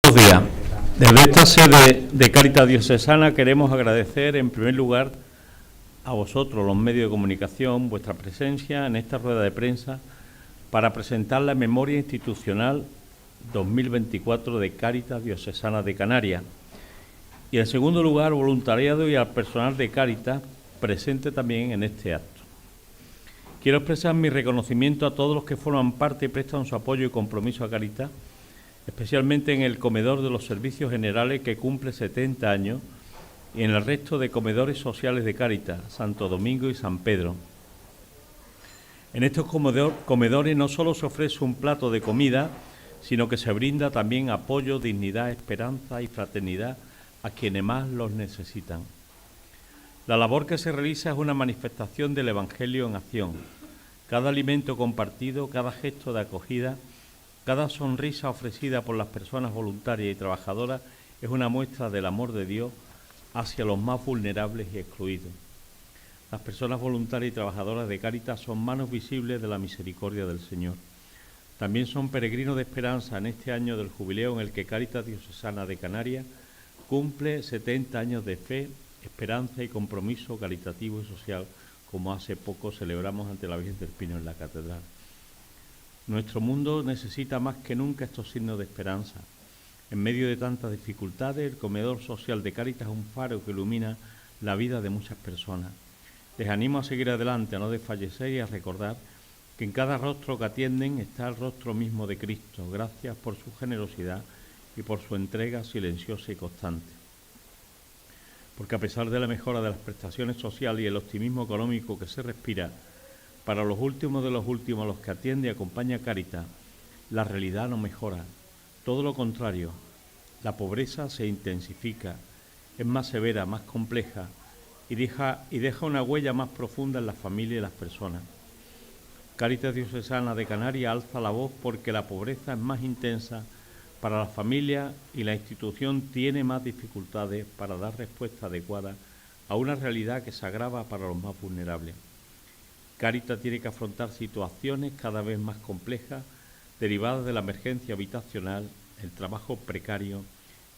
Buenos días. Desde esta sede de Cáritas Diocesana queremos agradecer en primer lugar a vosotros, los medios de comunicación, vuestra presencia en esta rueda de prensa para presentar la memoria institucional 2024 de Cáritas Diocesana de Canarias. Y en segundo lugar, al voluntariado y al personal de Cáritas presente también en este acto. Quiero expresar mi reconocimiento a todos los que forman parte y prestan su apoyo y compromiso a Cáritas, especialmente en el comedor de los servicios generales que cumple 70 años y en el resto de comedores sociales de Cáritas, Santo Domingo y San Pedro. En estos comedores no solo se ofrece un plato de comida, sino que se brinda también apoyo, dignidad, esperanza y fraternidad a quienes más los necesitan. La labor que se realiza es una manifestación del Evangelio en acción. Cada alimento compartido, cada gesto de acogida, cada sonrisa ofrecida por las personas voluntarias y trabajadoras es una muestra del amor de Dios hacia los más vulnerables y excluidos. Las personas voluntarias y trabajadoras de Cáritas son manos visibles de la misericordia del Señor. También son peregrinos de esperanza en este año del jubileo en el que Cáritas Diocesana de Canarias cumple 70 años de fe, esperanza y compromiso caritativo y social, como hace poco celebramos ante la Virgen del Pino en la Catedral. Nuestro mundo necesita más que nunca estos signos de esperanza. En medio de tantas dificultades, el comedor social de Cáritas es un faro que ilumina la vida de muchas personas. Les animo a seguir adelante, a no desfallecer y a recordar que en cada rostro que atienden está el rostro mismo de Cristo. Gracias por su generosidad y por su entrega silenciosa y constante. Porque a pesar de la mejora de las prestaciones sociales y el optimismo económico que se respira, para los últimos de los últimos, los que atiende y acompaña a Cáritas, la realidad no mejora. Todo lo contrario, la pobreza se intensifica, es más severa, más compleja y deja una huella más profunda en las familias y las personas. Cáritas Diocesana de Canarias alza la voz porque la pobreza es más intensa para las familias y la institución tiene más dificultades para dar respuesta adecuada a una realidad que se agrava para los más vulnerables. Cáritas tiene que afrontar situaciones cada vez más complejas derivadas de la emergencia habitacional, el trabajo precario,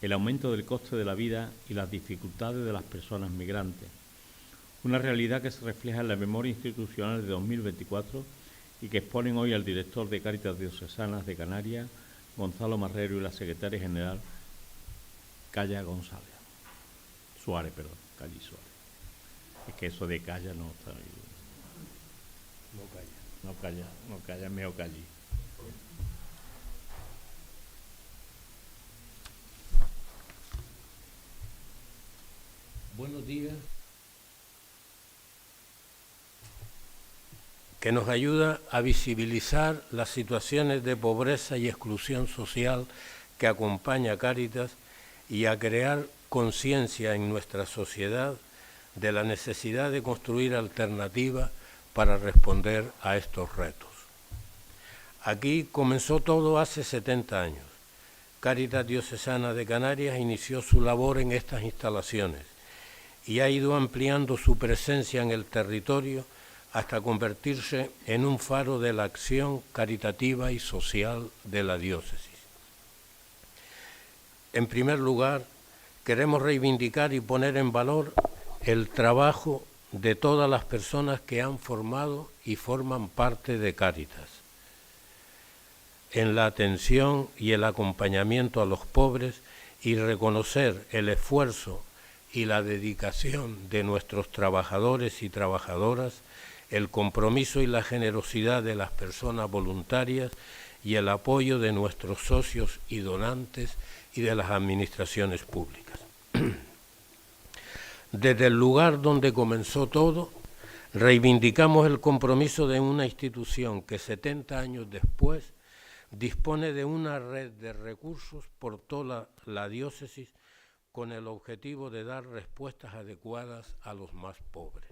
el aumento del coste de la vida y las dificultades de las personas migrantes. Una realidad que se refleja en la memoria institucional de 2024 y que exponen hoy al director de Cáritas Diocesanas de Canarias, Gonzalo Marrero, y la secretaria general, Calla Suárez. Es que eso de Calla no está ahí. No calla, meo callí. Buenos días. Que nos ayuda a visibilizar las situaciones de pobreza y exclusión social que acompaña a Cáritas y a crear conciencia en nuestra sociedad de la necesidad de construir alternativas para responder a estos retos. Aquí comenzó todo hace 70 años. Cáritas Diocesana de Canarias inició su labor en estas instalaciones y ha ido ampliando su presencia en el territorio hasta convertirse en un faro de la acción caritativa y social de la diócesis. En primer lugar, queremos reivindicar y poner en valor el trabajo de todas las personas que han formado y forman parte de Cáritas, en la atención y el acompañamiento a los pobres, y reconocer el esfuerzo y la dedicación de nuestros trabajadores y trabajadoras, el compromiso y la generosidad de las personas voluntarias y el apoyo de nuestros socios y donantes y de las administraciones públicas. Desde el lugar donde comenzó todo, reivindicamos el compromiso de una institución que 70 años después dispone de una red de recursos por toda la diócesis con el objetivo de dar respuestas adecuadas a los más pobres.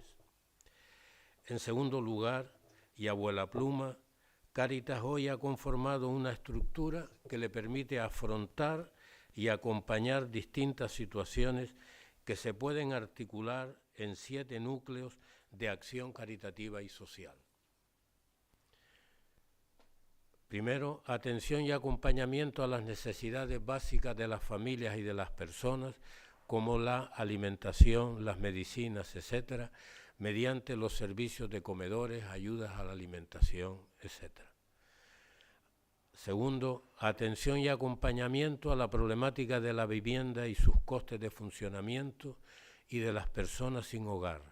En segundo lugar, y a vuelapluma, Cáritas hoy ha conformado una estructura que le permite afrontar y acompañar distintas situaciones que se pueden articular en 7 núcleos de acción caritativa y social. Primero, atención y acompañamiento a las necesidades básicas de las familias y de las personas, como la alimentación, las medicinas, etcétera, mediante los servicios de comedores, ayudas a la alimentación, etcétera. Segundo, atención y acompañamiento a la problemática de la vivienda y sus costes de funcionamiento y de las personas sin hogar,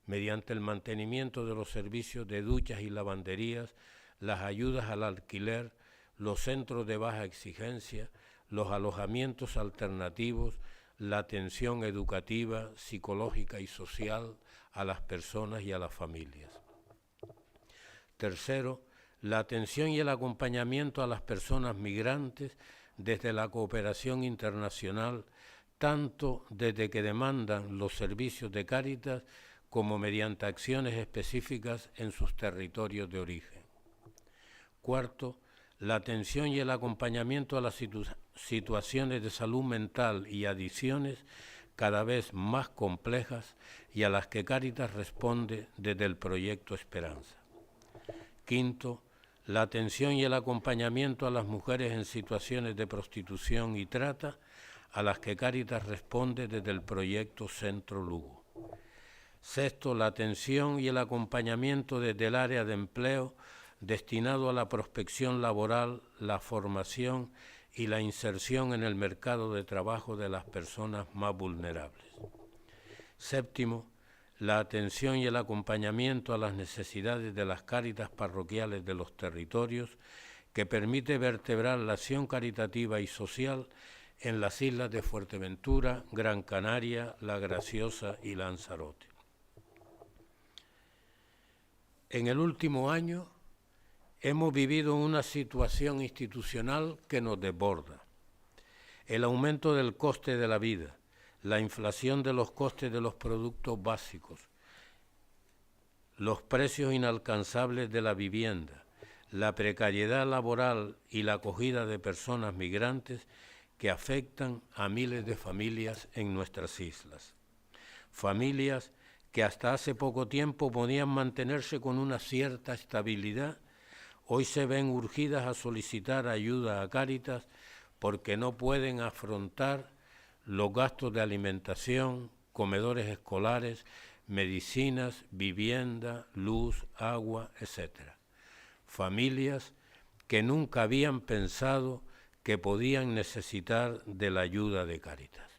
mediante el mantenimiento de los servicios de duchas y lavanderías, las ayudas al alquiler, los centros de baja exigencia, los alojamientos alternativos, la atención educativa, psicológica y social a las personas y a las familias. Tercero, la atención y el acompañamiento a las personas migrantes desde la cooperación internacional, tanto desde que demandan los servicios de Cáritas como mediante acciones específicas en sus territorios de origen. Cuarto, la atención y el acompañamiento a las situaciones de salud mental y adicciones cada vez más complejas y a las que Cáritas responde desde el proyecto Esperanza. Quinto, la atención y el acompañamiento a las mujeres en situaciones de prostitución y trata, a las que Cáritas responde desde el proyecto Centro Lugo. Sexto, la atención y el acompañamiento desde el área de empleo destinado a la prospección laboral, la formación y la inserción en el mercado de trabajo de las personas más vulnerables. Séptimo, la atención y el acompañamiento a las necesidades de las Cáritas parroquiales de los territorios, que permite vertebrar la acción caritativa y social en las islas de Fuerteventura, Gran Canaria, La Graciosa y Lanzarote. En el último año hemos vivido una situación institucional que nos desborda. El aumento del coste de la vida, la inflación de los costes de los productos básicos, los precios inalcanzables de la vivienda, la precariedad laboral y la acogida de personas migrantes que afectan a miles de familias en nuestras islas. Familias que hasta hace poco tiempo podían mantenerse con una cierta estabilidad, hoy se ven urgidas a solicitar ayuda a Cáritas porque no pueden afrontar los gastos de alimentación, comedores escolares, medicinas, vivienda, luz, agua, etc. Familias que nunca habían pensado que podían necesitar de la ayuda de Cáritas.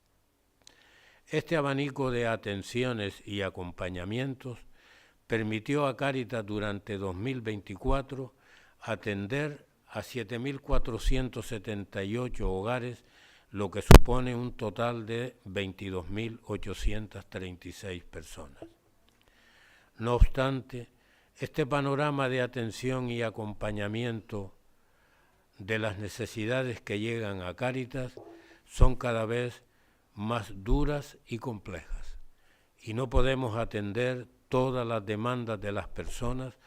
Este abanico de atenciones y acompañamientos permitió a Cáritas durante 2024 atender a 7.478 hogares, lo que supone un total de 22.836 personas. No obstante, este panorama de atención y acompañamiento de las necesidades que llegan a Cáritas son cada vez más duras y complejas, y no podemos atender todas las demandas de las personas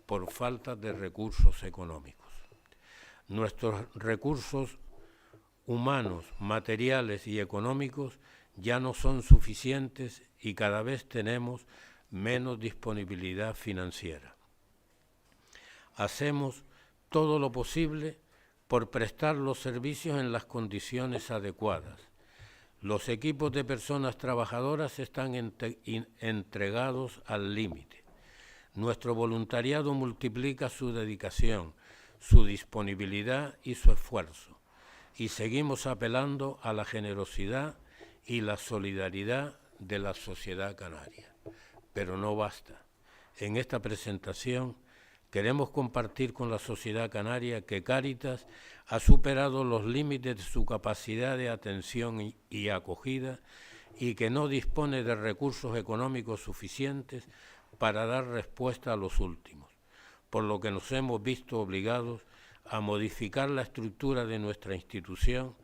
por falta de recursos económicos. Nuestros recursos humanos, materiales y económicos ya no son suficientes y cada vez tenemos menos disponibilidad financiera. Hacemos todo lo posible por prestar los servicios en las condiciones adecuadas. Los equipos de personas trabajadoras están entregados al límite. Nuestro voluntariado multiplica su dedicación, su disponibilidad y su esfuerzo, y seguimos apelando a la generosidad y la solidaridad de la sociedad canaria. Pero no basta. En esta presentación queremos compartir con la sociedad canaria que Cáritas ha superado los límites de su capacidad de atención y acogida y que no dispone de recursos económicos suficientes para dar respuesta a los últimos, por lo que nos hemos visto obligados a modificar la estructura de nuestra institución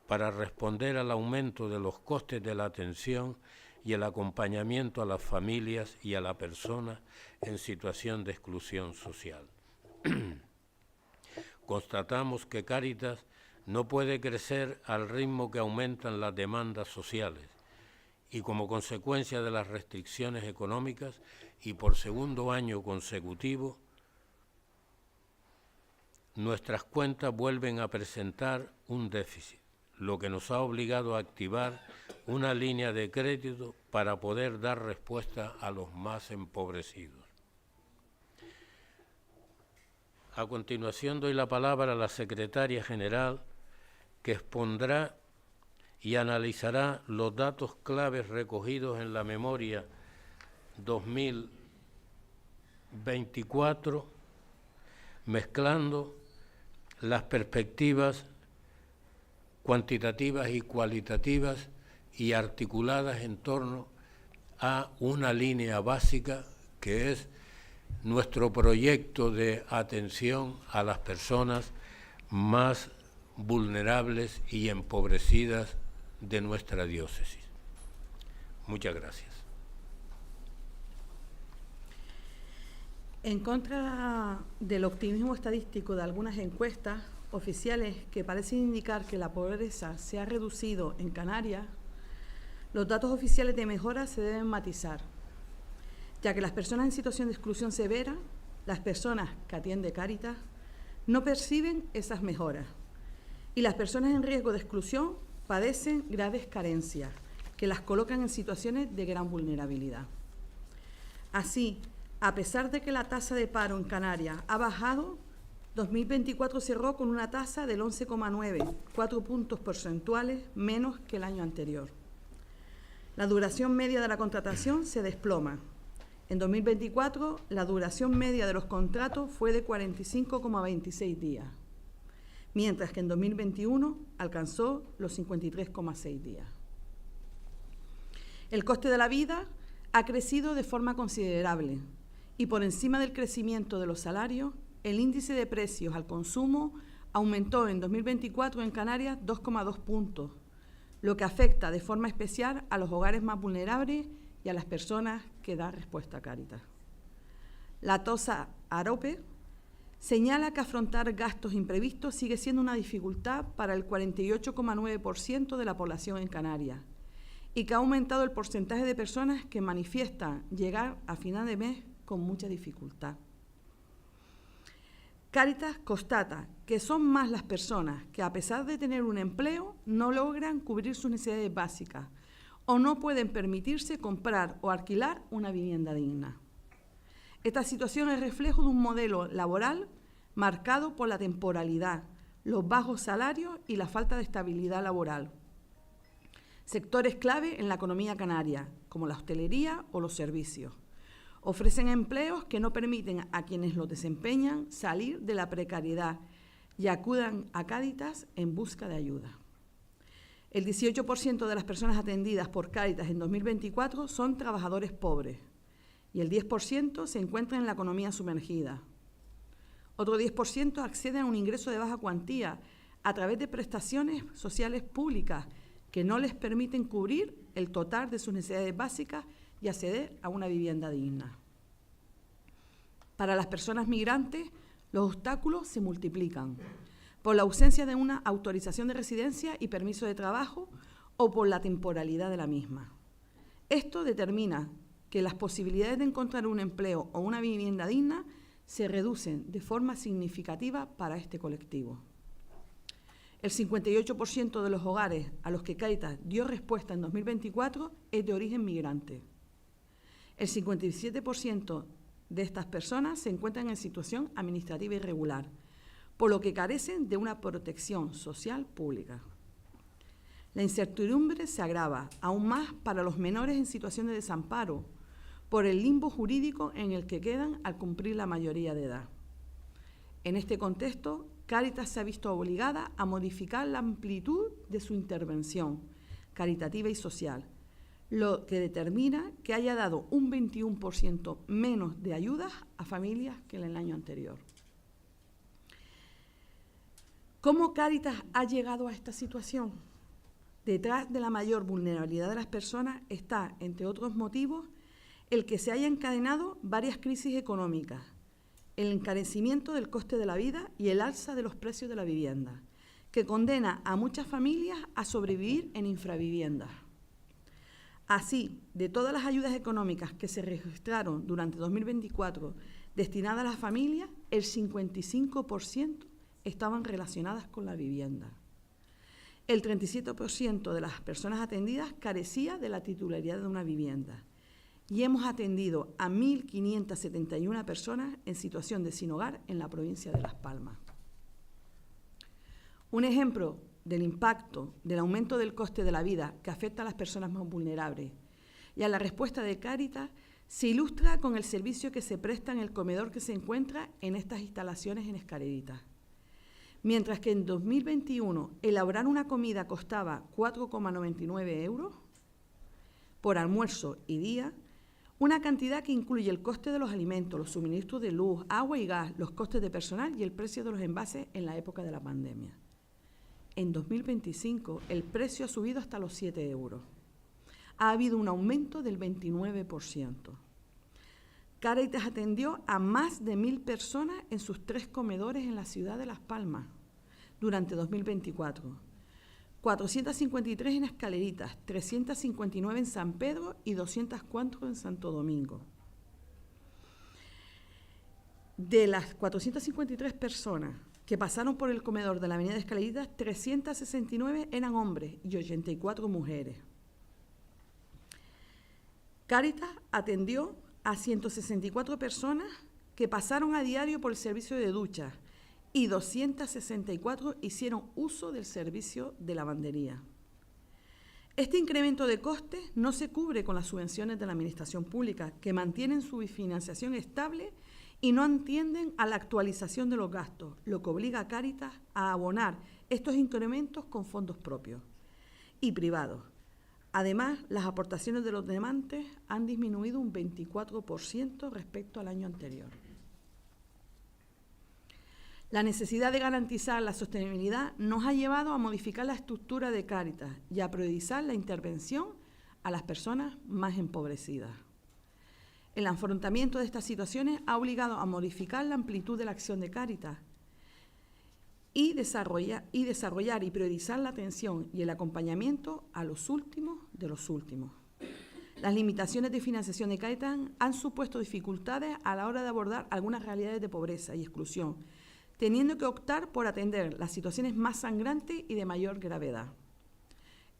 para responder al aumento de los costes de la atención y el acompañamiento a las familias y a la persona en situación de exclusión social. Constatamos que Cáritas no puede crecer al ritmo que aumentan las demandas sociales y como consecuencia de las restricciones económicas y por segundo año consecutivo nuestras cuentas vuelven a presentar un déficit, lo que nos ha obligado a activar una línea de crédito para poder dar respuesta a los más empobrecidos. A continuación doy la palabra a la secretaria general, que expondrá y analizará los datos claves recogidos en la memoria 2024, mezclando las perspectivas cuantitativas y cualitativas y articuladas en torno a una línea básica que es nuestro proyecto de atención a las personas más vulnerables y empobrecidas de nuestra diócesis. Muchas gracias. En contra del optimismo estadístico de algunas encuestas oficiales que parecen indicar que la pobreza se ha reducido en Canarias, los datos oficiales de mejora se deben matizar, ya que las personas en situación de exclusión severa, las personas que atiende Cáritas, no perciben esas mejoras, y las personas en riesgo de exclusión padecen graves carencias que las colocan en situaciones de gran vulnerabilidad. Así, a pesar de que la tasa de paro en Canarias ha bajado, 2024 cerró con una tasa del 11,9, 4 puntos porcentuales menos que el año anterior. La duración media de la contratación se desploma. En 2024, la duración media de los contratos fue de 45,26 días, mientras que en 2021 alcanzó los 53,6 días. El coste de la vida ha crecido de forma considerable y por encima del crecimiento de los salarios, el índice de precios al consumo aumentó en 2024 en Canarias 2,2 puntos, lo que afecta de forma especial a los hogares más vulnerables y a las personas que dan respuesta a Cáritas. La tasa AROPE señala que afrontar gastos imprevistos sigue siendo una dificultad para el 48,9% de la población en Canarias y que ha aumentado el porcentaje de personas que manifiestan llegar a final de mes con mucha dificultad. Cáritas constata que son más las personas que, a pesar de tener un empleo, no logran cubrir sus necesidades básicas o no pueden permitirse comprar o alquilar una vivienda digna. Esta situación es reflejo de un modelo laboral marcado por la temporalidad, los bajos salarios y la falta de estabilidad laboral. Sectores clave en la economía canaria, como la hostelería o los servicios, ofrecen empleos que no permiten a quienes los desempeñan salir de la precariedad y acudan a Cáritas en busca de ayuda. El 18% de las personas atendidas por Cáritas en 2024 son trabajadores pobres y el 10% se encuentran en la economía sumergida. Otro 10% acceden a un ingreso de baja cuantía a través de prestaciones sociales públicas que no les permiten cubrir el total de sus necesidades básicas y acceder a una vivienda digna. Para las personas migrantes, los obstáculos se multiplican por la ausencia de una autorización de residencia y permiso de trabajo o por la temporalidad de la misma. Esto determina que las posibilidades de encontrar un empleo o una vivienda digna se reducen de forma significativa para este colectivo. El 58% de los hogares a los que Cáritas dio respuesta en 2024 es de origen migrante. El 57% de estas personas se encuentran en situación administrativa irregular, por lo que carecen de una protección social pública. La incertidumbre se agrava aún más para los menores en situación de desamparo, por el limbo jurídico en el que quedan al cumplir la mayoría de edad. En este contexto, Cáritas se ha visto obligada a modificar la amplitud de su intervención caritativa y social, lo que determina que haya dado un 21% menos de ayudas a familias que en el año anterior. ¿Cómo Cáritas ha llegado a esta situación? Detrás de la mayor vulnerabilidad de las personas está, entre otros motivos, el que se haya encadenado varias crisis económicas, el encarecimiento del coste de la vida y el alza de los precios de la vivienda, que condena a muchas familias a sobrevivir en infraviviendas. Así, de todas las ayudas económicas que se registraron durante 2024 destinadas a las familias, el 55% estaban relacionadas con la vivienda. El 37% de las personas atendidas carecía de la titularidad de una vivienda. Y hemos atendido a 1.571 personas en situación de sin hogar en la provincia de Las Palmas. Un ejemplo del impacto del aumento del coste de la vida que afecta a las personas más vulnerables y a la respuesta de Cáritas se ilustra con el servicio que se presta en el comedor que se encuentra en estas instalaciones en Escareritas. Mientras que en 2021 elaborar una comida costaba 4,99 euros por almuerzo y día, una cantidad que incluye el coste de los alimentos, los suministros de luz, agua y gas, los costes de personal y el precio de los envases en la época de la pandemia. En 2025 el precio ha subido hasta los 7 euros. Ha habido un aumento del 29%. Cáritas atendió a más de 1.000 personas en sus 3 comedores en la ciudad de Las Palmas durante 2024. 453 en Escareritas, 359 en San Pedro y 204 en Santo Domingo. De las 453 personas que pasaron por el comedor de la avenida de Escareritas, 369 eran hombres y 84 mujeres. Cáritas atendió a 164 personas que pasaron a diario por el servicio de ducha y 264 hicieron uso del servicio de lavandería. Este incremento de costes no se cubre con las subvenciones de la Administración Pública, que mantienen su financiación estable y no atienden a la actualización de los gastos, lo que obliga a Cáritas a abonar estos incrementos con fondos propios y privados. Además, las aportaciones de los donantes han disminuido un 24% respecto al año anterior. La necesidad de garantizar la sostenibilidad nos ha llevado a modificar la estructura de Cáritas y a priorizar la intervención a las personas más empobrecidas. El afrontamiento de estas situaciones ha obligado a modificar la amplitud de la acción de Cáritas y desarrollar y priorizar la atención y el acompañamiento a los últimos de los últimos. Las limitaciones de financiación de Cáritas han supuesto dificultades a la hora de abordar algunas realidades de pobreza y exclusión, teniendo que optar por atender las situaciones más sangrantes y de mayor gravedad.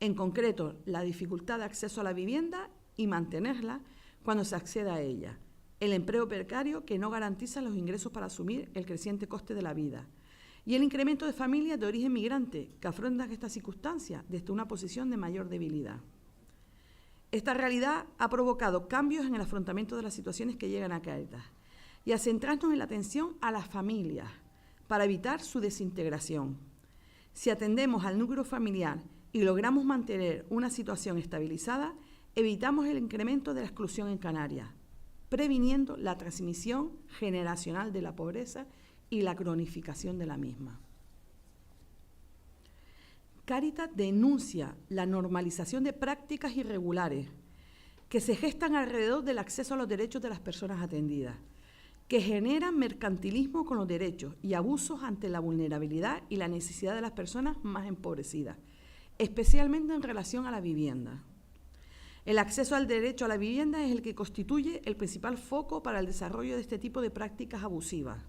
En concreto, la dificultad de acceso a la vivienda y mantenerla cuando se acceda a ella, el empleo precario que no garantiza los ingresos para asumir el creciente coste de la vida y el incremento de familias de origen migrante que afrontan estas circunstancias desde una posición de mayor debilidad. Esta realidad ha provocado cambios en el afrontamiento de las situaciones que llegan a Cáritas y a centrarnos en la atención a las familias para evitar su desintegración. Si atendemos al núcleo familiar y logramos mantener una situación estabilizada, evitamos el incremento de la exclusión en Canarias, previniendo la transmisión generacional de la pobreza y la cronificación de la misma. Cáritas denuncia la normalización de prácticas irregulares que se gestan alrededor del acceso a los derechos de las personas atendidas, que generan mercantilismo con los derechos y abusos ante la vulnerabilidad y la necesidad de las personas más empobrecidas, especialmente en relación a la vivienda. El acceso al derecho a la vivienda es el que constituye el principal foco para el desarrollo de este tipo de prácticas abusivas.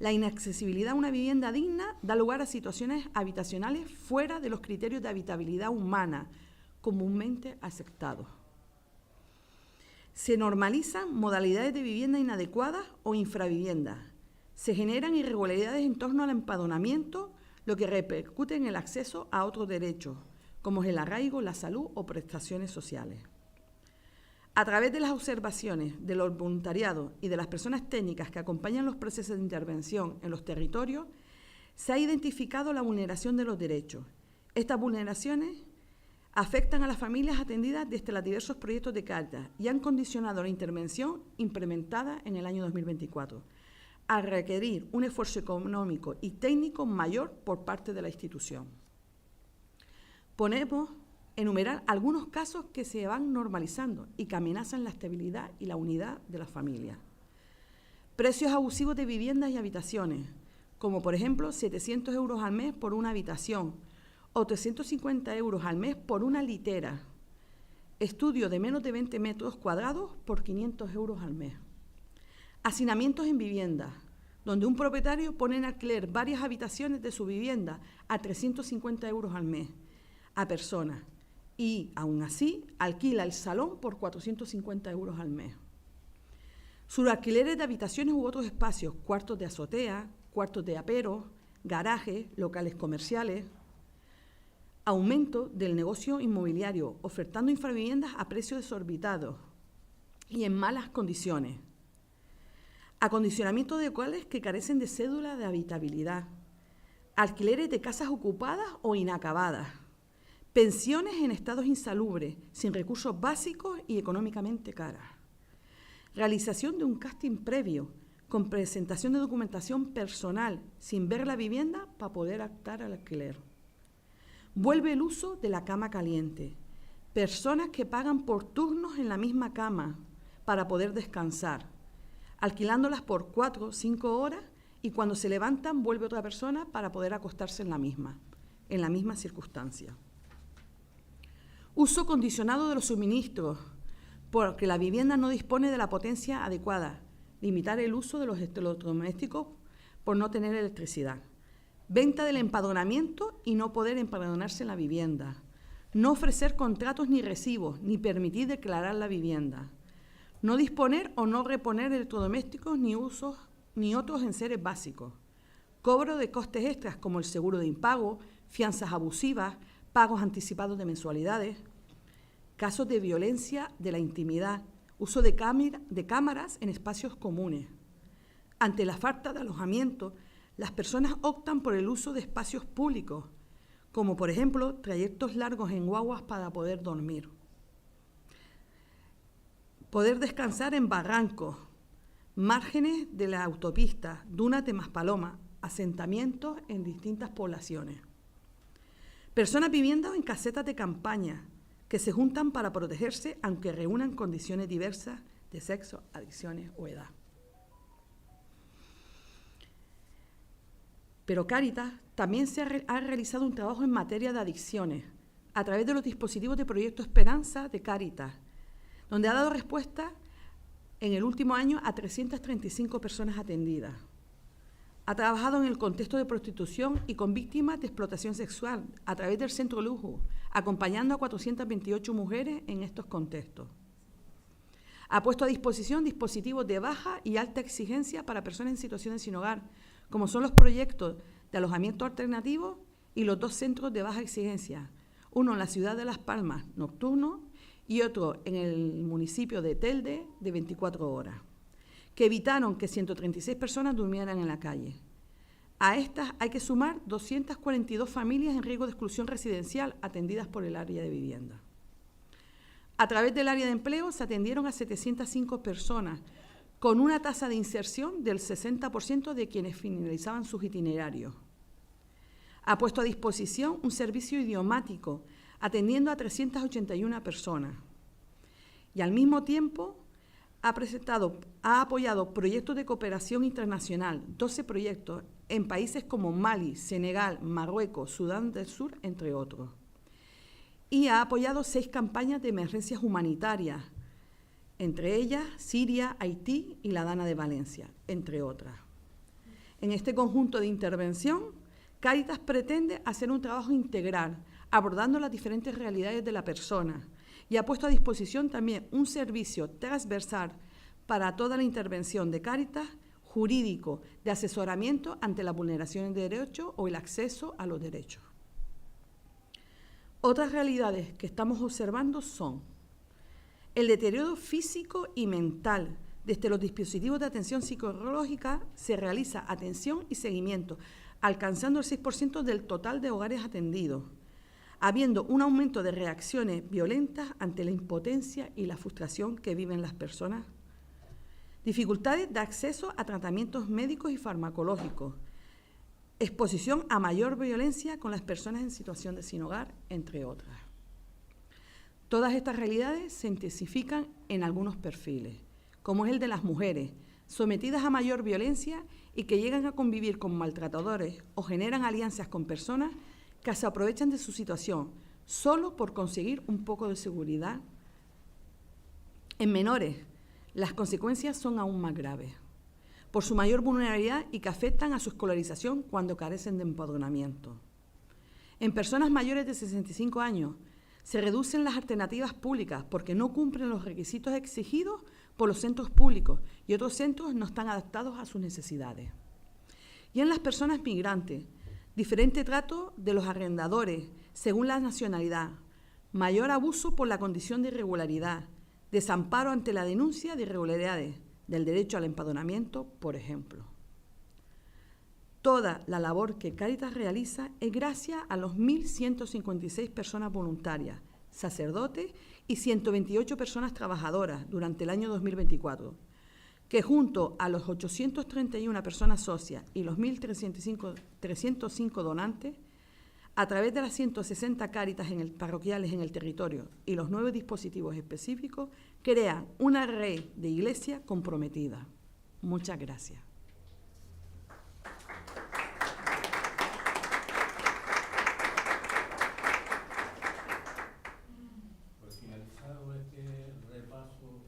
La inaccesibilidad a una vivienda digna da lugar a situaciones habitacionales fuera de los criterios de habitabilidad humana comúnmente aceptados. Se normalizan modalidades de vivienda inadecuadas o infraviviendas. Se generan irregularidades en torno al empadronamiento, lo que repercute en el acceso a otros derechos, como es el arraigo, la salud o prestaciones sociales. A través de las observaciones de los voluntariados y de las personas técnicas que acompañan los procesos de intervención en los territorios, se ha identificado la vulneración de los derechos. Estas vulneraciones afectan a las familias atendidas desde los diversos proyectos de Cáritas y han condicionado la intervención implementada en el año 2024, a requerir un esfuerzo económico y técnico mayor por parte de la institución. Podemos enumerar algunos casos que se van normalizando y que amenazan la estabilidad y la unidad de las familias. Precios abusivos de viviendas y habitaciones, como por ejemplo 700 euros al mes por una habitación o 350 euros al mes por una litera. Estudio de menos de 20 metros cuadrados por 500 euros al mes. Hacinamientos en viviendas, donde un propietario pone en alquiler varias habitaciones de su vivienda a 350 euros al mes a persona y, aún así, alquila el salón por 450 euros al mes. Sus alquileres de habitaciones u otros espacios, cuartos de azotea, cuartos de apero, garajes, locales comerciales. Aumento del negocio inmobiliario, ofertando infraviviendas a precios desorbitados y en malas condiciones. Acondicionamiento de locales que carecen de cédula de habitabilidad. Alquileres de casas ocupadas o inacabadas. Pensiones en estados insalubres, sin recursos básicos y económicamente caras. Realización de un casting previo, con presentación de documentación personal, sin ver la vivienda para poder optar al alquiler. Vuelve el uso de la cama caliente. Personas que pagan por turnos en la misma cama para poder descansar, alquilándolas por 4 o 5 horas y cuando se levantan vuelve otra persona para poder acostarse en la misma circunstancia. Uso condicionado de los suministros, porque la vivienda no dispone de la potencia adecuada. Limitar el uso de los electrodomésticos por no tener electricidad. Venta del empadronamiento y no poder empadronarse en la vivienda. No ofrecer contratos ni recibos, ni permitir declarar la vivienda. No disponer o no reponer electrodomésticos ni otros enseres básicos. Cobro de costes extras como el seguro de impago, fianzas abusivas, pagos anticipados de mensualidades. Casos de violencia de la intimidad, uso de cámaras en espacios comunes. Ante la falta de alojamiento, las personas optan por el uso de espacios públicos, como por ejemplo trayectos largos en guaguas para poder dormir. Poder descansar en barrancos, márgenes de la autopista, dunas de Maspalomas, asentamientos en distintas poblaciones. Personas viviendo en casetas de campaña que se juntan para protegerse aunque reúnan condiciones diversas de sexo, adicciones o edad. Pero Cáritas también ha realizado un trabajo en materia de adicciones a través de los dispositivos de Proyecto Esperanza de Cáritas, donde ha dado respuesta en el último año a 335 personas atendidas. Ha trabajado en el contexto de prostitución y con víctimas de explotación sexual a través del Centro Lujo, acompañando a 428 mujeres en estos contextos. Ha puesto a disposición dispositivos de baja y alta exigencia para personas en situaciones sin hogar, como son los proyectos de alojamiento alternativo y los 2 centros de baja exigencia, uno en la ciudad de Las Palmas, nocturno, y otro en el municipio de Telde, de 24 horas, que evitaron que 136 personas durmieran en la calle. A estas hay que sumar 242 familias en riesgo de exclusión residencial atendidas por el área de vivienda. A través del área de empleo se atendieron a 705 personas, con una tasa de inserción del 60% de quienes finalizaban sus itinerarios. Ha puesto a disposición un servicio idiomático, atendiendo a 381 personas. Y al mismo tiempo ha apoyado proyectos de cooperación internacional, 12 proyectos en países como Mali, Senegal, Marruecos, Sudán del Sur, entre otros. Y ha apoyado 6 campañas de emergencias humanitarias, entre ellas Siria, Haití y la Dana de Valencia, entre otras. En este conjunto de intervención, Cáritas pretende hacer un trabajo integral, abordando las diferentes realidades de la persona, y ha puesto a disposición también un servicio transversal para toda la intervención de Cáritas, jurídico, de asesoramiento ante las vulneraciones de derechos o el acceso a los derechos. Otras realidades que estamos observando son el deterioro físico y mental. Desde los dispositivos de atención psicológica se realiza atención y seguimiento, alcanzando el 6% del total de hogares atendidos, habiendo un aumento de reacciones violentas ante la impotencia y la frustración que viven las personas. Dificultades de acceso a tratamientos médicos y farmacológicos. Exposición a mayor violencia con las personas en situación de sin hogar, entre otras. Todas estas realidades se intensifican en algunos perfiles, como es el de las mujeres, sometidas a mayor violencia y que llegan a convivir con maltratadores o generan alianzas con personas que se aprovechan de su situación solo por conseguir un poco de seguridad. En menores, las consecuencias son aún más graves. por su mayor vulnerabilidad y que afectan a su escolarización cuando carecen de empadronamiento. En personas mayores de 65 años se reducen las alternativas públicas porque no cumplen los requisitos exigidos por los centros públicos y otros centros no están adaptados a sus necesidades. Y en las personas migrantes, diferente trato de los arrendadores según la nacionalidad, mayor abuso por la condición de irregularidad, desamparo ante la denuncia de irregularidades, del derecho al empadronamiento, por ejemplo. Toda la labor que Cáritas realiza es gracias a los 1.156 personas voluntarias, sacerdotes y 128 personas trabajadoras durante el año 2024, que junto a los 831 personas socias y los 1.305 donantes, a través de las 160 Cáritas parroquiales en el territorio y los 9 dispositivos específicos, crean una red de iglesia comprometida. Muchas gracias. Pues finalizado este repaso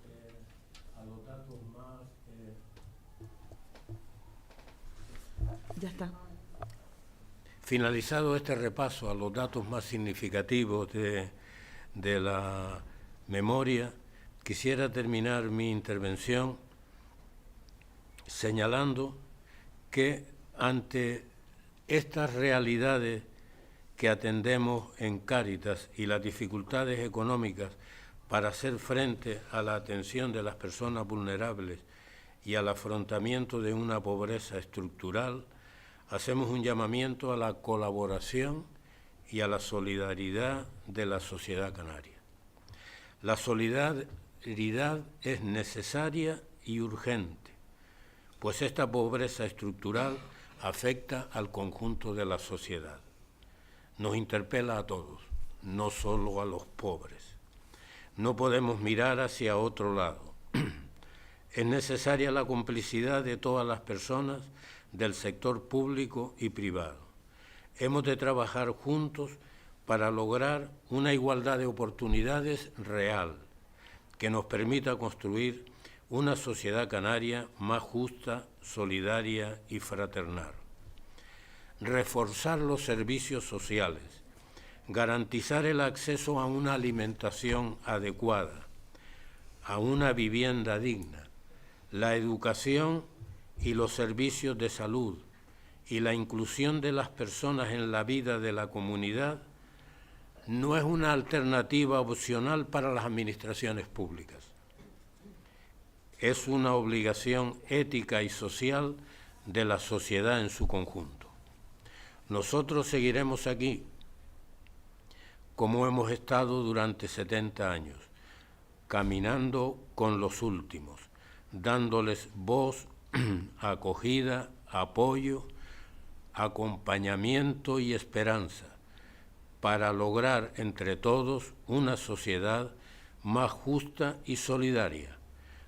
a los datos más... Ya está. Finalizado este repaso a los datos más significativos de la memoria, quisiera terminar mi intervención señalando que ante estas realidades que atendemos en Cáritas y las dificultades económicas para hacer frente a la atención de las personas vulnerables y al afrontamiento de una pobreza estructural, hacemos un llamamiento a la colaboración y a la solidaridad de la sociedad canaria. La solidaridad es necesaria y urgente, pues esta pobreza estructural afecta al conjunto de la sociedad. Nos interpela a todos, no solo a los pobres. No podemos mirar hacia otro lado. Es necesaria la complicidad de todas las personas del sector público y privado. Hemos de trabajar juntos para lograr una igualdad de oportunidades real que nos permita construir una sociedad canaria más justa, solidaria y fraternal. Reforzar los servicios sociales, garantizar el acceso a una alimentación adecuada, a una vivienda digna, la educación y los servicios de salud y la inclusión de las personas en la vida de la comunidad no es una alternativa opcional para las administraciones públicas. Es una obligación ética y social de la sociedad en su conjunto. Nosotros seguiremos aquí, como hemos estado durante 70 años, caminando con los últimos, dándoles voz, acogida, apoyo, acompañamiento y esperanza, para lograr entre todos una sociedad más justa y solidaria,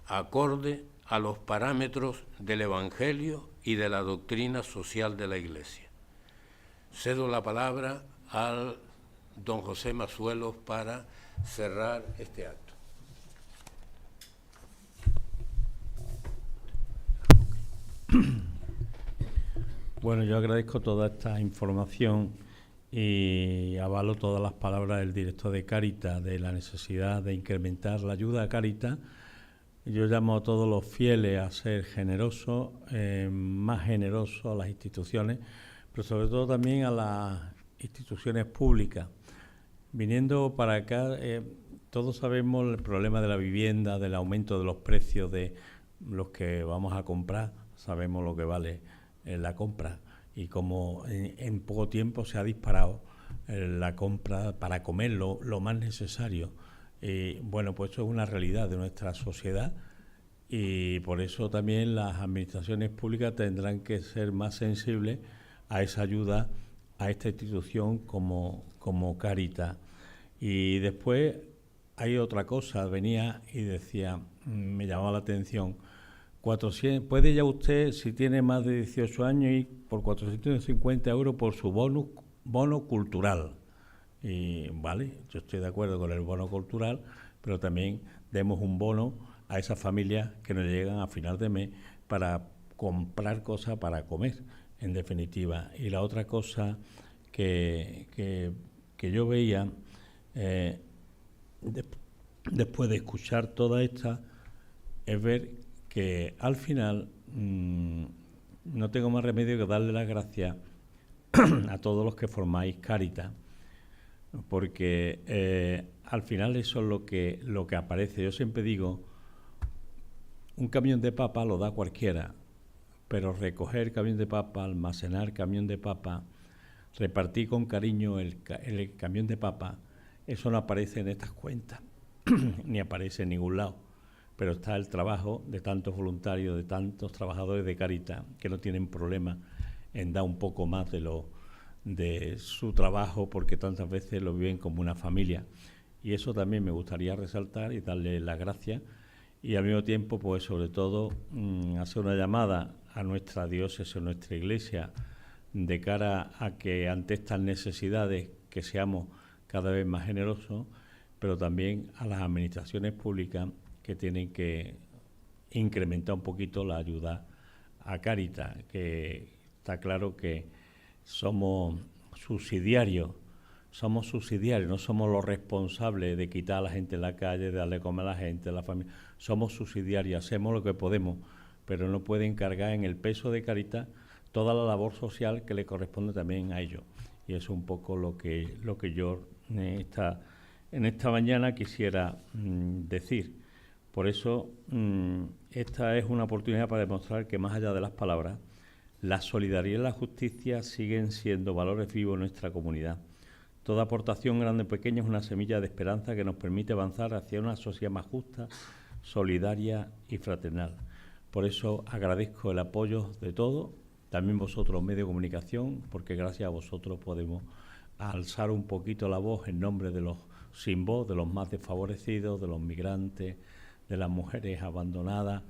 acorde a los parámetros del Evangelio y de la doctrina social de la Iglesia. Cedo la palabra al don José Mazuelos para cerrar este acto. Bueno, yo agradezco toda esta información y avalo todas las palabras del director de Cáritas de la necesidad de incrementar la ayuda a Cáritas. Yo llamo a todos los fieles a ser generosos, más generosos a las instituciones, pero sobre todo también a las instituciones públicas. Viniendo para acá, todos sabemos el problema de la vivienda, del aumento de los precios de los que vamos a comprar, sabemos lo que vale la compra y cómo en poco tiempo se ha disparado la compra para comer lo más necesario. Bueno, pues eso es una realidad de nuestra sociedad y por eso también las administraciones públicas tendrán que ser más sensibles a esa ayuda a esta institución como Cáritas. Y después hay otra cosa, venía y decía, me llamaba la atención, 400, puede ya usted, si tiene más de 18 años, ir por 450 euros por su bono cultural. Y vale, yo estoy de acuerdo con el bono cultural, pero también demos un bono a esas familias que nos llegan a final de mes para comprar cosas para comer, en definitiva. Y la otra cosa que yo veía, después de escuchar toda esta, es ver que al final no tengo más remedio que darle las gracias a todos los que formáis Cáritas, porque al final eso es lo que aparece. Yo siempre digo, un camión de papa lo da cualquiera, pero recoger camión de papa, almacenar camión de papa, repartir con cariño el camión de papa, eso no aparece en estas cuentas, ni aparece en ningún lado. Pero está el trabajo de tantos voluntarios, de tantos trabajadores de Cáritas que no tienen problema en dar un poco más de su trabajo, porque tantas veces lo viven como una familia. Y eso también me gustaría resaltar y darle las gracias. Y al mismo tiempo, pues sobre todo, hacer una llamada a nuestra diócesis, a nuestra iglesia, de cara a que ante estas necesidades que seamos cada vez más generosos, pero también a las administraciones públicas que tienen que incrementar un poquito la ayuda a Cáritas, que está claro que somos subsidiarios, no somos los responsables de quitar a la gente en la calle, de darle comer a la gente, a la familia. Somos subsidiarios, hacemos lo que podemos, pero no pueden cargar en el peso de Cáritas toda la labor social que le corresponde también a ellos. Y eso es un poco lo que yo en esta mañana quisiera decir. Por eso esta es una oportunidad para demostrar que más allá de las palabras, la solidaridad y la justicia siguen siendo valores vivos en nuestra comunidad. Toda aportación grande o pequeña es una semilla de esperanza que nos permite avanzar hacia una sociedad más justa, solidaria y fraternal. Por eso agradezco el apoyo de todos, también vosotros, medios de comunicación, porque gracias a vosotros podemos alzar un poquito la voz en nombre de los sin voz, de los más desfavorecidos, de los migrantes, de las mujeres abandonadas,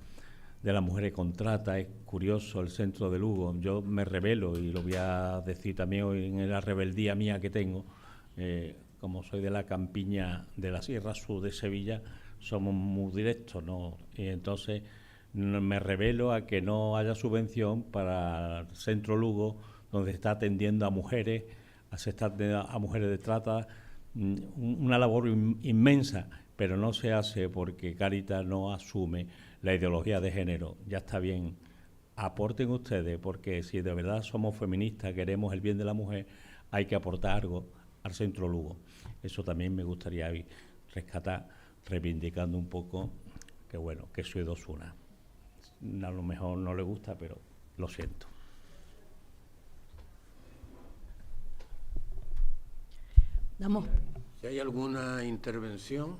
de las mujeres con trata. Es curioso el centro de Lugo. Yo me rebelo, y lo voy a decir también hoy en la rebeldía mía que tengo, como soy de la campiña de la Sierra Sur de Sevilla, somos muy directos, ¿no? Y entonces me rebelo a que no haya subvención para el centro Lugo, donde se está atendiendo a mujeres, a mujeres de trata, una labor inmensa, pero no se hace porque Cáritas no asume la ideología de género. Ya está bien, aporten ustedes, porque si de verdad somos feministas, queremos el bien de la mujer, hay que aportar algo al centro Lugo. Eso también me gustaría rescatar, reivindicando un poco que bueno, que soy de Osuna. A lo mejor no le gusta, pero lo siento. Si hay alguna intervención.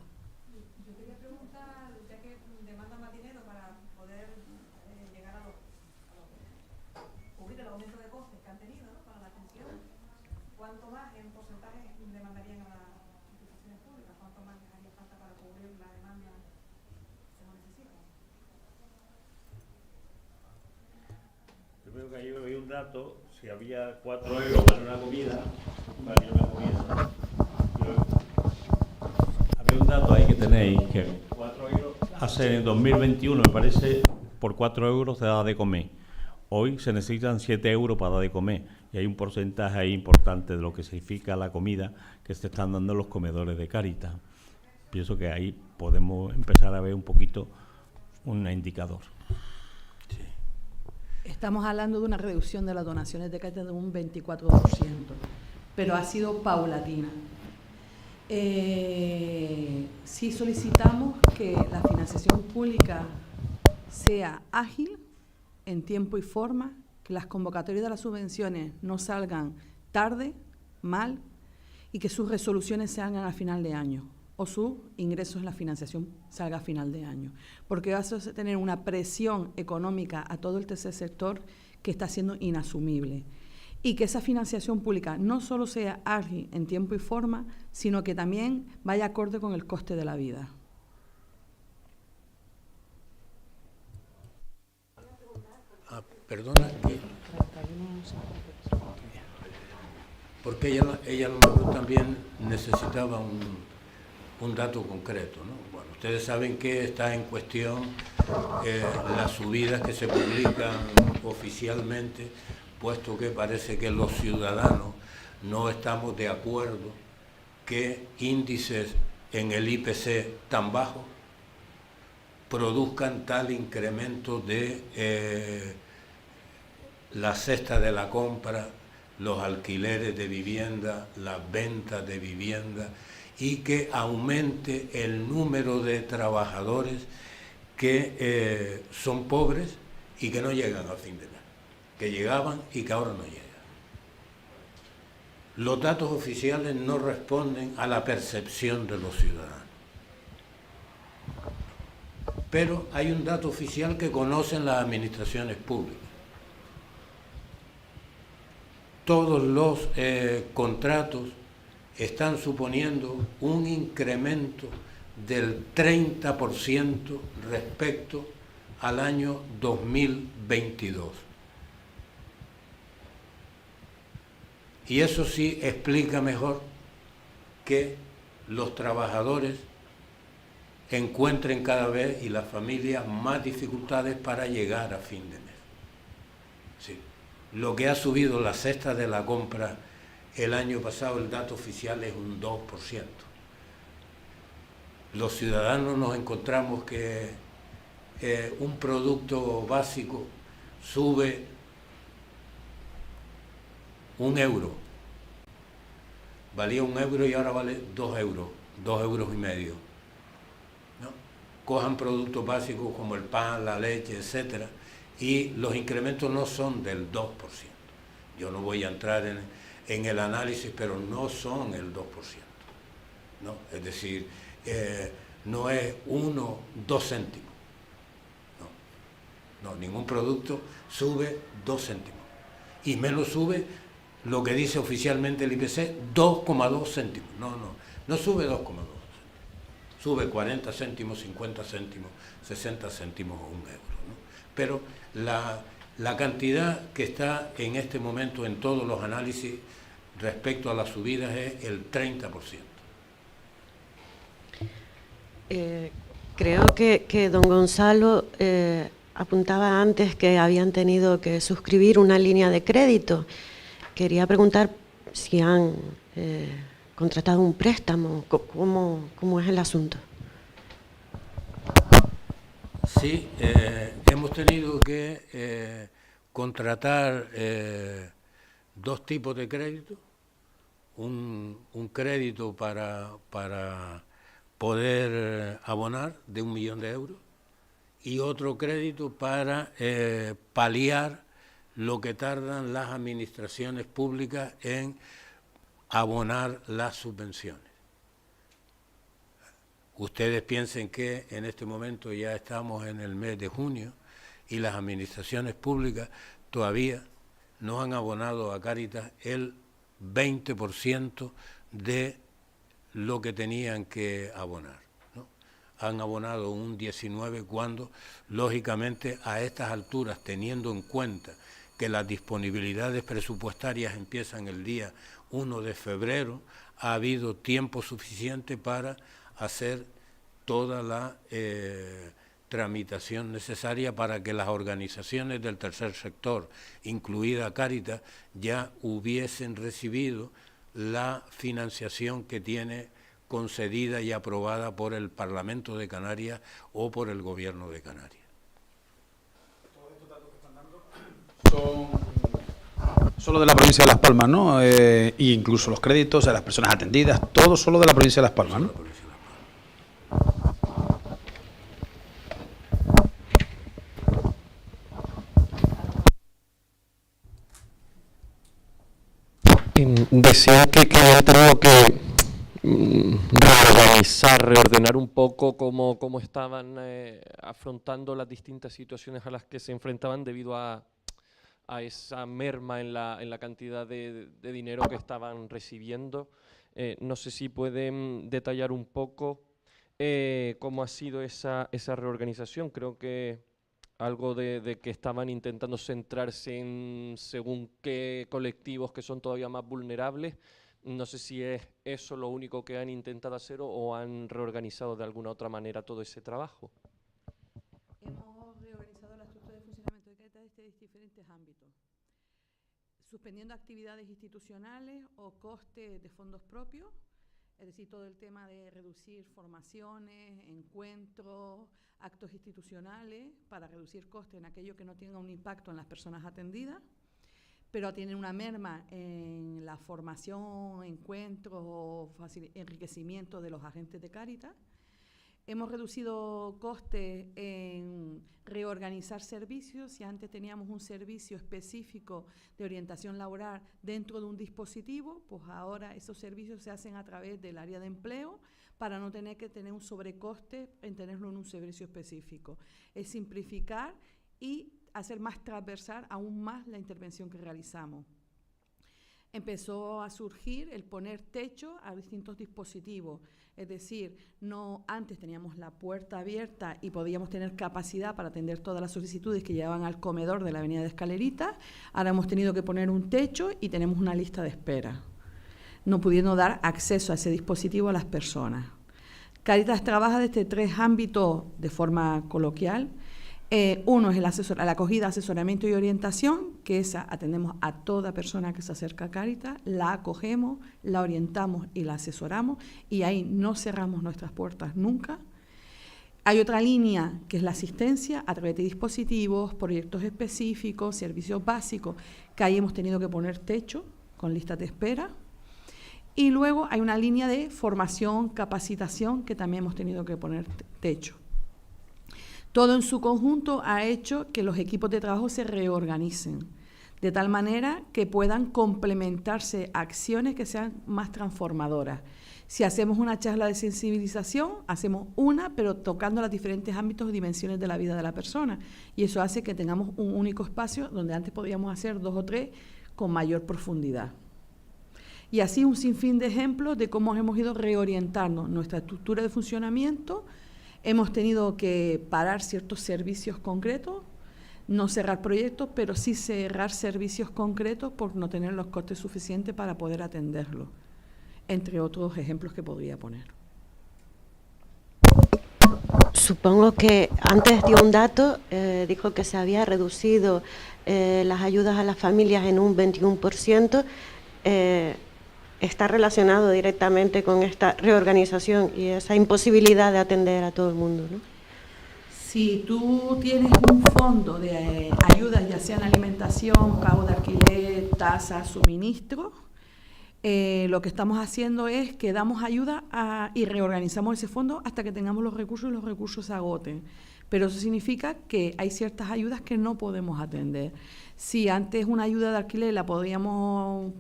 Yo quería preguntar, ya que demanda más dinero para poder llegar a cubrir el aumento de costes que han tenido, ¿no?, para la atención, ¿cuánto más en porcentaje demandarían a las instituciones públicas? ¿Cuánto más les haría falta para cubrir la demanda que se necesita? Yo creo que ahí había un dato, si había 4 euros para una comida, valía una comida. Había un dato ahí que tenéis, que 4 euros, hace en 2021, me parece, por 4 euros se daba de comer. Hoy se necesitan 7 euros para dar de comer, y hay un porcentaje ahí importante de lo que significa la comida que se están dando en los comedores de Cáritas. Pienso que ahí podemos empezar a ver un poquito un indicador. Sí. Estamos hablando de una reducción de las donaciones de Cáritas de un 24%, pero ha sido paulatina. Sí solicitamos que la financiación pública sea ágil, en tiempo y forma, que las convocatorias de las subvenciones no salgan tarde, mal, y que sus resoluciones se hagan a final de año, o sus ingresos en la financiación salga a final de año, porque va a tener una presión económica a todo el tercer sector que está siendo inasumible. Y que esa financiación pública no solo sea ágil en tiempo y forma, sino que también vaya acorde con el coste de la vida. Perdona, porque ella a lo mejor también necesitaba un dato concreto, ¿no? Bueno, ustedes saben que está en cuestión las subidas que se publican oficialmente, puesto que parece que los ciudadanos no estamos de acuerdo que índices en el IPC tan bajos produzcan tal incremento de la cesta de la compra, los alquileres de vivienda, las ventas de vivienda, y que aumente el número de trabajadores que son pobres y que no llegan a fin de mes, que llegaban y que ahora no llegan. Los datos oficiales no responden a la percepción de los ciudadanos. Pero hay un dato oficial que conocen las administraciones públicas. Todos los contratos están suponiendo un incremento del 30% respecto al año 2022. Y eso sí explica mejor que los trabajadores encuentren cada vez, y las familias, más dificultades para llegar a fin de mes. Sí. Lo que ha subido la cesta de la compra el año pasado, el dato oficial es un 2%. Los ciudadanos nos encontramos que un producto básico sube 1 euro. Valía 1 euro y ahora vale 2 euros, 2,5 euros. ¿No? Cojan productos básicos como el pan, la leche, etcétera, y los incrementos no son del 2%. Yo no voy a entrar en el análisis, pero no son el 2%. ¿No? Es decir, no es 1, 2 céntimos. No, ningún producto sube 2 céntimos. Y menos sube lo que dice oficialmente el IPC, 2,2 céntimos. No sube 2,2 céntimos. Sube 40 céntimos, 50 céntimos, 60 céntimos o 1 euro. ¿No? Pero la cantidad que está en este momento en todos los análisis respecto a las subidas es el 30%. Creo que don Gonzalo apuntaba antes que habían tenido que suscribir una línea de crédito. Quería preguntar si han contratado un préstamo, ¿cómo es el asunto? Sí, hemos tenido que contratar 2 tipos de crédito. Un crédito para poder abonar de 1 millón de euros y otro crédito para paliar lo que tardan las administraciones públicas en abonar las subvenciones. Ustedes piensen que en este momento ya estamos en el mes de junio y las administraciones públicas todavía no han abonado a Cáritas el 20% de lo que tenían que abonar, ¿no? Han abonado un 19% cuando, lógicamente, a estas alturas, teniendo en cuenta que las disponibilidades presupuestarias empiezan el día 1 de febrero, ha habido tiempo suficiente para hacer toda la tramitación necesaria para que las organizaciones del tercer sector, incluida Cáritas, ya hubiesen recibido la financiación que tiene concedida y aprobada por el Parlamento de Canarias o por el Gobierno de Canarias. Todos estos datos que están dando son solo de la provincia de Las Palmas, ¿no? Incluso los créditos de las personas atendidas, todo solo de la provincia de Las Palmas, ¿no? Decía que han tenido que reordenar un poco cómo estaban afrontando las distintas situaciones a las que se enfrentaban debido a esa merma en la cantidad de dinero que estaban recibiendo. No sé si pueden detallar un poco cómo ha sido esa reorganización. Creo que algo de que estaban intentando centrarse en según qué colectivos que son todavía más vulnerables. No sé si es eso lo único que han intentado hacer o han reorganizado de alguna otra manera todo ese trabajo. Hemos reorganizado la estructura de funcionamiento de Cáritas desde diferentes ámbitos, suspendiendo actividades institucionales o costes de fondos propios, es decir, todo el tema de reducir formaciones, encuentros, actos institucionales para reducir costes en aquello que no tenga un impacto en las personas atendidas, pero tienen una merma en la formación, encuentros o enriquecimiento de los agentes de Cáritas. Hemos reducido costes en reorganizar servicios. Si antes teníamos un servicio específico de orientación laboral dentro de un dispositivo, pues ahora esos servicios se hacen a través del área de empleo para no tener que tener un sobrecoste en tenerlo en un servicio específico. Es simplificar y hacer más transversal aún más la intervención que realizamos. Empezó a surgir el poner techo a distintos dispositivos, es decir, no antes teníamos la puerta abierta y podíamos tener capacidad para atender todas las solicitudes que llevaban al comedor de la avenida de Escaleritas. Ahora hemos tenido que poner un techo y tenemos una lista de espera, no pudiendo dar acceso a ese dispositivo a las personas. Cáritas trabaja desde 3 ámbitos de forma coloquial. Uno es la acogida, asesoramiento y orientación, que esa atendemos a toda persona que se acerca a Cáritas, la acogemos, la orientamos y la asesoramos, y ahí no cerramos nuestras puertas nunca. Hay otra línea que es la asistencia a través de dispositivos, proyectos específicos, servicios básicos, que ahí hemos tenido que poner techo con listas de espera. Y luego hay una línea de formación, capacitación, que también hemos tenido que poner techo. Todo en su conjunto ha hecho que los equipos de trabajo se reorganicen, de tal manera que puedan complementarse acciones que sean más transformadoras. Si hacemos una charla de sensibilización, hacemos una, pero tocando los diferentes ámbitos y dimensiones de la vida de la persona. Y eso hace que tengamos un único espacio donde antes podíamos hacer 2 o 3 con mayor profundidad. Y así un sinfín de ejemplos de cómo hemos ido reorientando nuestra estructura de funcionamiento. Hemos tenido que parar ciertos servicios concretos, no cerrar proyectos, pero sí cerrar servicios concretos por no tener los costes suficientes para poder atenderlos, entre otros ejemplos que podría poner. Supongo que antes dio un dato, dijo que se había reducido las ayudas a las familias en un 21%. Está relacionado directamente con esta reorganización y esa imposibilidad de atender a todo el mundo, ¿no? Si tú tienes un fondo de ayudas, ya sean alimentación, pago de alquiler, tasa, suministro, lo que estamos haciendo es que damos ayuda y reorganizamos ese fondo hasta que tengamos los recursos y los recursos se agoten. Pero eso significa que hay ciertas ayudas que no podemos atender. Si antes una ayuda de alquiler la podíamos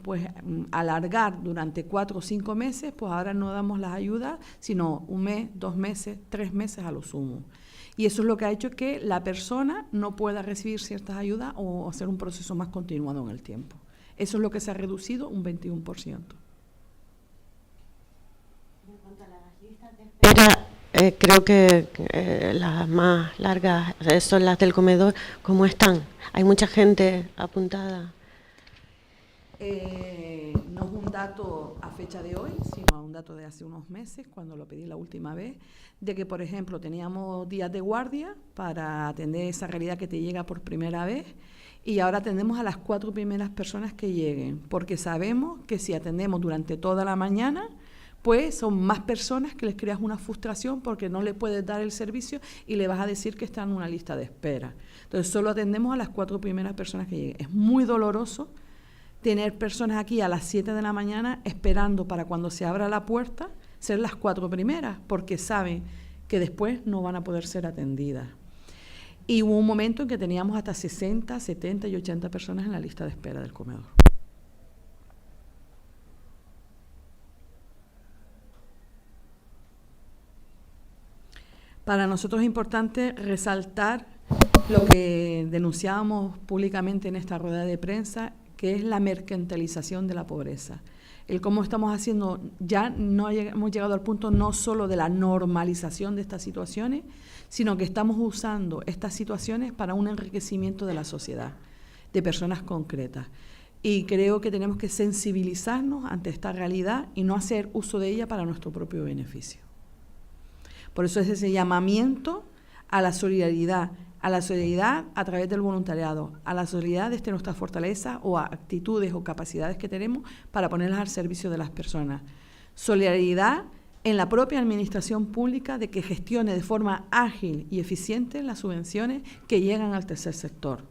alargar durante 4 o 5 meses, pues ahora no damos las ayudas, sino 1 mes, 2 meses, 3 meses a lo sumo. Y eso es lo que ha hecho que la persona no pueda recibir ciertas ayudas o hacer un proceso más continuado en el tiempo. Eso es lo que se ha reducido un 21%. En cuanto a las listas de espera, creo que las más largas son las del comedor. ¿Cómo están? ¿Hay mucha gente apuntada? No es un dato a fecha de hoy, sino un dato de hace unos meses, cuando lo pedí la última vez, de que, por ejemplo, teníamos días de guardia para atender esa realidad que te llega por primera vez, y ahora atendemos a las 4 primeras personas que lleguen, porque sabemos que si atendemos durante toda la mañana, pues son más personas que les creas una frustración porque no le puedes dar el servicio y le vas a decir que están en una lista de espera. Entonces solo atendemos a las 4 primeras personas que lleguen. Es muy doloroso tener personas aquí a las 7 de la mañana esperando para cuando se abra la puerta ser las 4 primeras, porque saben que después no van a poder ser atendidas. Y hubo un momento en que teníamos hasta 60, 70 y 80 personas en la lista de espera del comedor. Para nosotros es importante resaltar lo que denunciábamos públicamente en esta rueda de prensa, que es la mercantilización de la pobreza. El cómo estamos haciendo, ya no hemos llegado al punto no solo de la normalización de estas situaciones, sino que estamos usando estas situaciones para un enriquecimiento de la sociedad, de personas concretas. y creo que tenemos que sensibilizarnos ante esta realidad y no hacer uso de ella para nuestro propio beneficio. Por eso es ese llamamiento a la solidaridad a través del voluntariado, a la solidaridad desde nuestras fortalezas o actitudes o capacidades que tenemos para ponerlas al servicio de las personas. Solidaridad en la propia administración pública de que gestione de forma ágil y eficiente las subvenciones que llegan al tercer sector.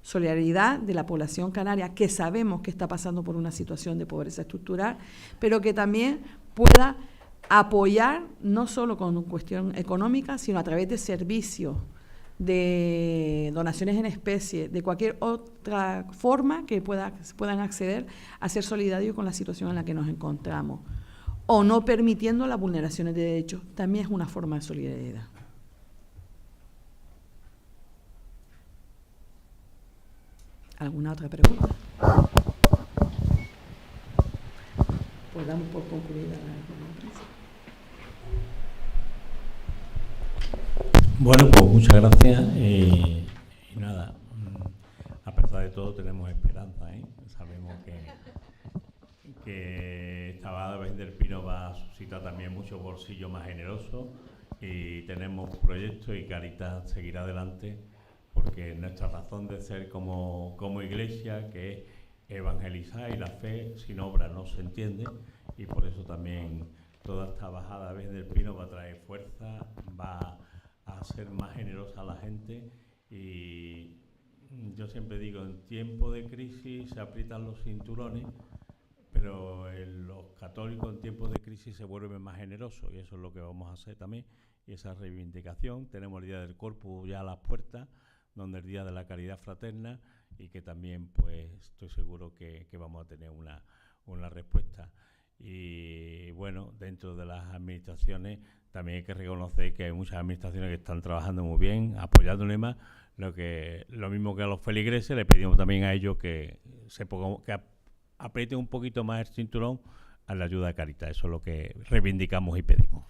Solidaridad de la población canaria, que sabemos que está pasando por una situación de pobreza estructural, pero que también pueda apoyar no solo con cuestión económica, sino a través de servicios, de donaciones en especie, de cualquier otra forma que puedan acceder a ser solidarios con la situación en la que nos encontramos. O no permitiendo las vulneraciones de derechos, también es una forma de solidaridad. ¿Alguna otra pregunta? Pues damos por concluida la conferencia. Bueno, pues muchas gracias y nada, a pesar de todo tenemos esperanza, ¿eh? Sabemos que esta Bajada de Virgen del Pino va a suscitar también muchos bolsillos más generosos y tenemos proyectos y Cáritas seguirá adelante porque nuestra razón de ser como iglesia, que es evangelizar, y la fe sin obra no se entiende, y por eso también toda esta Bajada de Virgen del Pino va a traer fuerza, va a ser más generosa a la gente. Y yo siempre digo, en tiempo de crisis se aprietan los cinturones, pero los católicos en tiempos de crisis se vuelven más generosos, y eso es lo que vamos a hacer también, y esa reivindicación. Tenemos el Día del Corpus ya a las puertas, donde el Día de la Caridad Fraterna, y que también pues estoy seguro que vamos a tener una respuesta. Y bueno, dentro de las administraciones también hay que reconocer que hay muchas administraciones que están trabajando muy bien, apoyándole más. Lo mismo que a los feligreses, le pedimos también a ellos que aprieten un poquito más el cinturón a la ayuda de Cáritas. Eso es lo que reivindicamos y pedimos.